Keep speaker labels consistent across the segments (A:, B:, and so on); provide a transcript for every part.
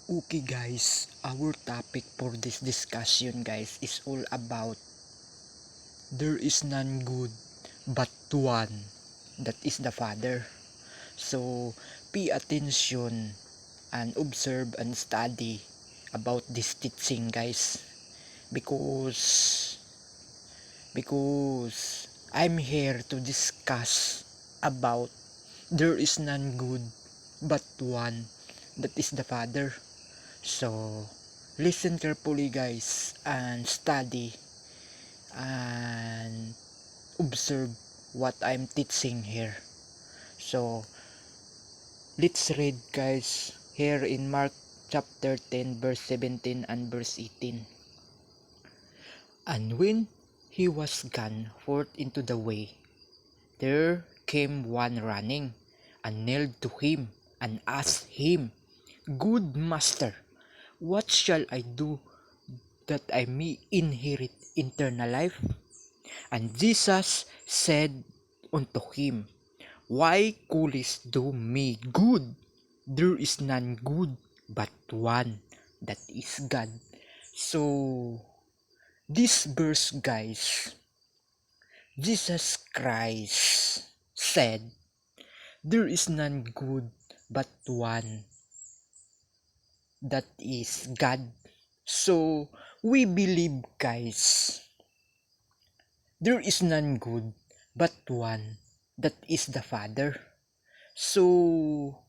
A: Okay guys, our topic for this discussion guys is all about there is none good but one, that is the Father. So pay attention and observe and study about this teaching guys, because I'm here to discuss about there is none good but one, that is the Father. So listen carefully guys and study and observe what I'm teaching here. So let's read guys here in Mark chapter 10 verse 17 and verse 18. And when he was gone forth into the way, there came one running and knelt to him and asked him, Good master, what shall I do that I may inherit eternal life? And Jesus said unto him, Why callest thou me good? There is none good but one, that is God. So this verse guys, Jesus Christ said, there is none good but one, that is God. So we believe guys, there is none good but one, that is the Father. So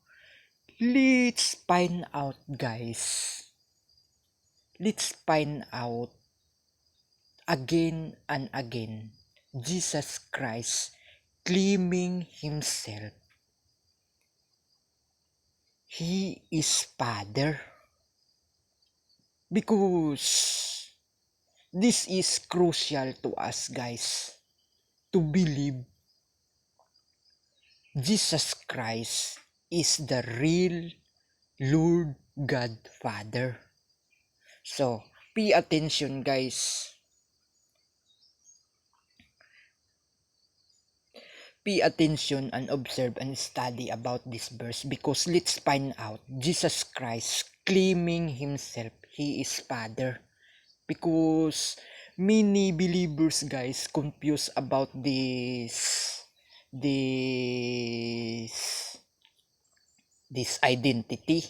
A: let's find out guys. Let's find out again and again Jesus Christ claiming himself he is Father, because this is crucial to us guys to believe Jesus Christ is the real Lord God Father. So pay attention guys. Pay attention and observe and study about this verse, because let's find out Jesus Christ claiming himself he is Father. Because many believers guys confused about this identity.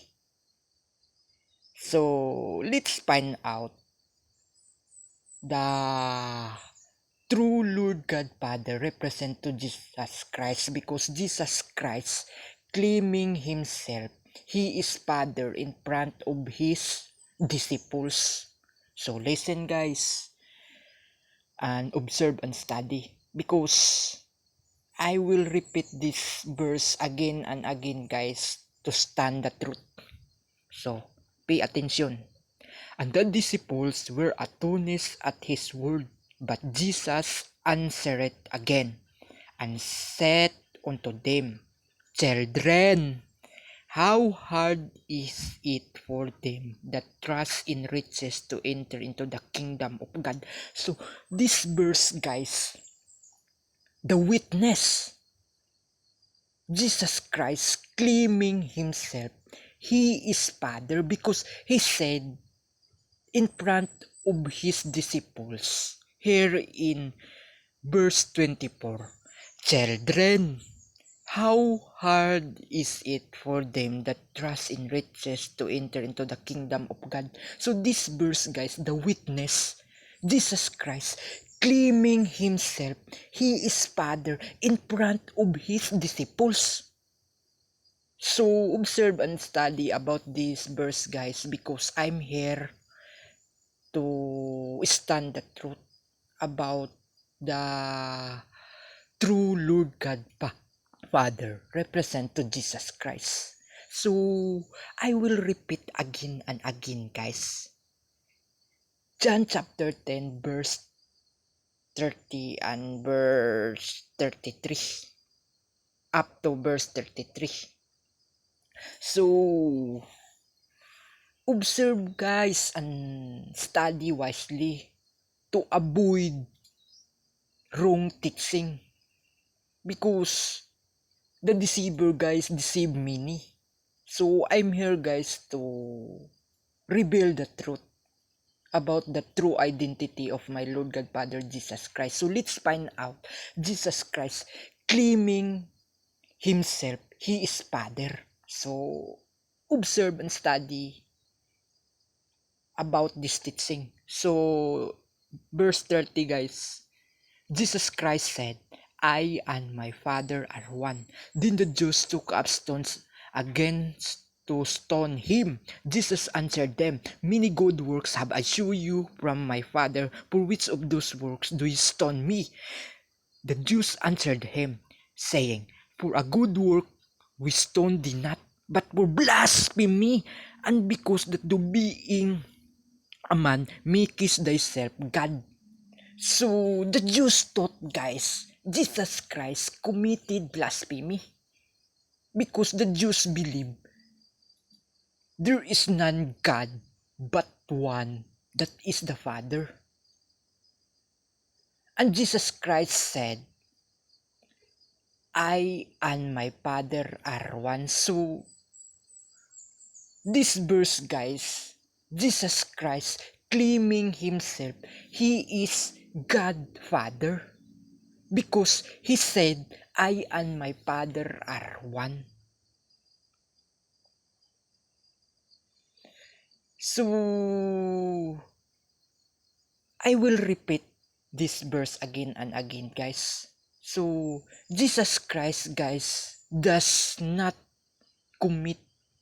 A: So let's find out the true Lord God Father represent to Jesus Christ, because Jesus Christ claiming himself he is Father in front of his disciples. So listen guys and observe and study, because I will repeat this verse again and again guys to stand the truth. So pay attention. And the disciples were astonished at his word, but Jesus answered again and said unto them, Children, how hard is it for them that trust in riches to enter into the kingdom of God? So this verse guys, the witness, Jesus Christ claiming himself he is Father, because he said in front of his disciples here in verse 24, Children, how hard is it for them that trust in riches to enter into the kingdom of God? So this verse guys, the witness, Jesus Christ claiming himself he is Father in front of his disciples. So observe and study about this verse guys, because I'm here to stand the truth about the true Lord God Father represent to Jesus Christ. So I will repeat again and again guys. John chapter 10 verse 30 and verse 33 up to verse 33. So observe guys and study wisely to avoid wrong teaching, because the deceiver guys deceive many. So I'm here guys to reveal the truth about the true identity of my Lord God Father Jesus Christ. So let's find out Jesus Christ claiming himself, he is Father. So observe and study about this teaching. So verse 30 guys, Jesus Christ said, I and my Father are one. Then the Jews took up stones against to stone him. Jesus answered them, many good works have I shown you from my Father. For which of those works do you stone me? The Jews answered him, saying, for a good work we stone thee not, but for blasphemy, and because that thou being a man makest thyself God. So the Jews thought, guys, Jesus Christ committed blasphemy because the Jews believe there is none God but one, that is the Father. And Jesus Christ said, I and my Father are one. So this verse, guys, Jesus Christ claiming himself, he is God Father. Because he said, I and my Father are one. So, I will repeat this verse again and again, guys. So, Jesus Christ, guys, does not commit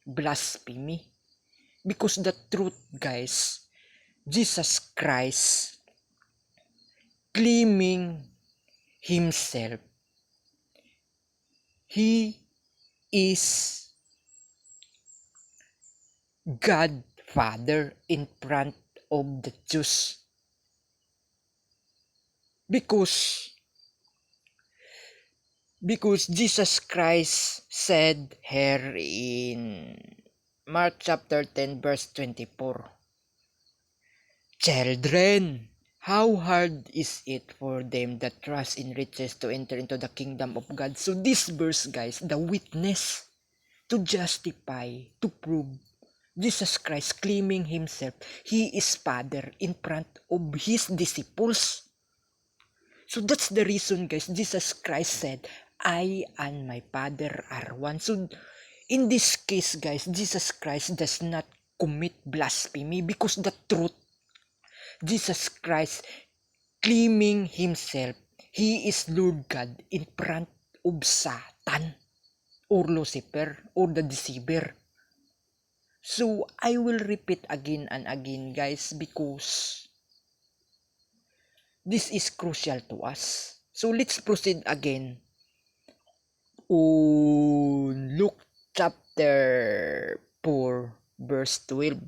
A: blasphemy. Because the truth, guys, Jesus Christ claiming himself, he is God Father in front of the Jews. Because Jesus Christ said here in Mark chapter 10 verse 24, children, how hard is it for them that trust in riches to enter into the kingdom of God. So this verse, guys, the witness to justify, to prove Jesus Christ claiming himself, he is Father in front of his disciples. So that's the reason, guys, Jesus Christ said, I and my Father are one. So in this case, guys, Jesus Christ does not commit blasphemy because the truth, Jesus Christ claiming himself, he is Lord God in front of Satan or Lucifer or the deceiver. So I will repeat again and again, guys, because this is crucial to us. So let's proceed again on Luke chapter 4 verse 12.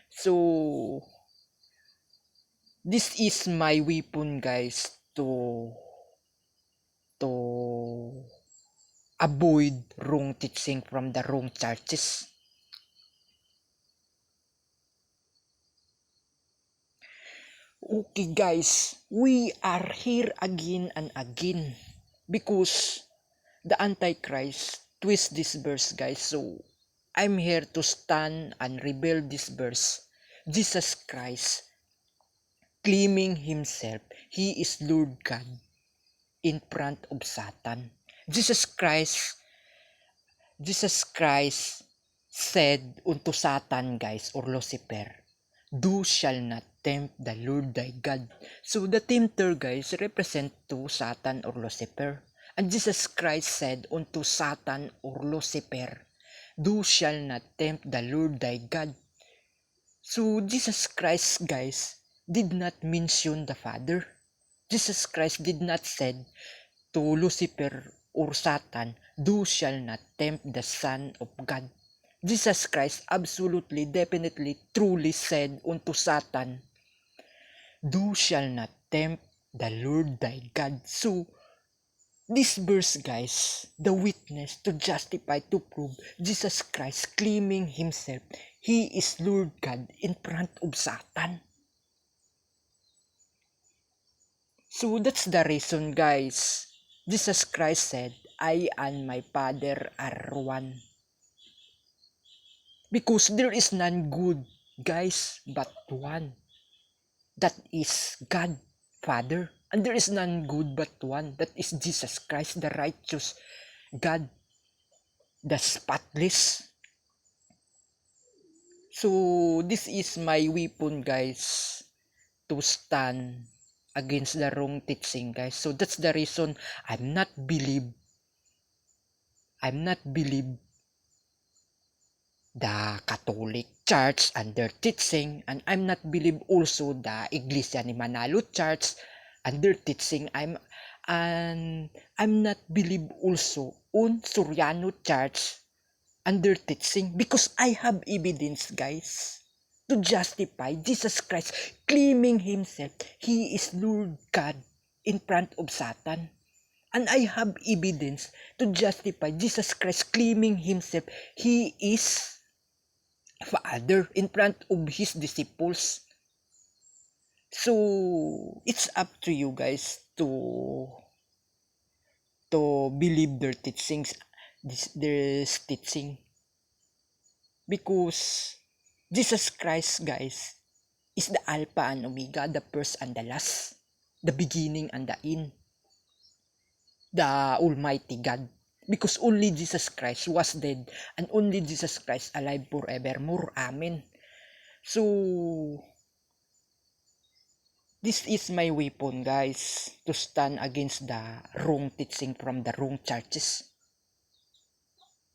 A: So this is my weapon, guys, to avoid wrong teaching from the wrong churches. Okay, guys, we are here again and again because the Antichrist twist this verse, guys. So I'm here to stand and reveal this verse. Jesus Christ claiming himself, he is Lord God in front of Satan. Jesus Christ said unto Satan, guys, or Lucifer, "Thou shall not tempt the Lord thy God." So the tempter, guys, represent to Satan or Lucifer. And Jesus Christ said unto Satan or Lucifer, "Thou shall not tempt the Lord thy God." So Jesus Christ, guys, did not mention the Father. Jesus Christ did not said to Lucifer or Satan, "Thou shall not tempt the Son of God." Jesus Christ absolutely, definitely, truly said unto Satan, "Thou shall not tempt the Lord thy God." So, this verse, guys, the witness to justify, to prove Jesus Christ claiming himself, he is Lord God in front of Satan. So, that's the reason, guys. Jesus Christ said, "I and my Father are one." Because there is none good guys, but one. That is God, Father. And there is none good but one. That is Jesus Christ, the righteous God, the spotless. So, this is my weapon, guys, to stand against the wrong teaching, guys. So, that's the reason I'm not believe the Catholic Church and their teaching, and I'm not believe also the Iglesia ni Manalo Church and their teaching. I'm not believe also on Soriano Church and their teaching, because I have evidence, guys, to justify Jesus Christ claiming himself he is Lord God in front of Satan. And I have evidence to justify Jesus Christ claiming himself he is Father in front of his disciples. So, it's up to you guys to believe their teachings, their teaching. Because Jesus Christ, guys, is the Alpha and Omega, the first and the last, the beginning and the end, the Almighty God. Because only Jesus Christ was dead and only Jesus Christ alive forevermore. Amen. So, this is my weapon, guys, to stand against the wrong teaching from the wrong churches.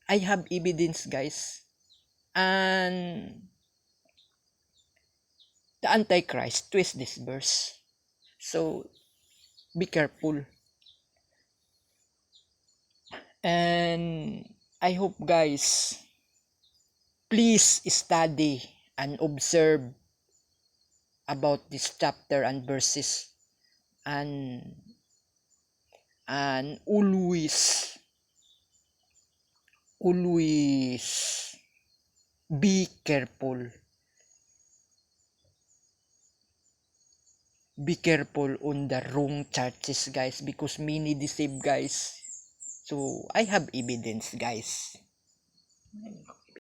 A: I have evidence, guys. And the Antichrist twist this verse. So, be careful. And I hope, guys, please study and observe about this chapter and verses, and always be careful. Be careful on the wrong churches, guys, because many deceive, guys. So I have evidence, guys.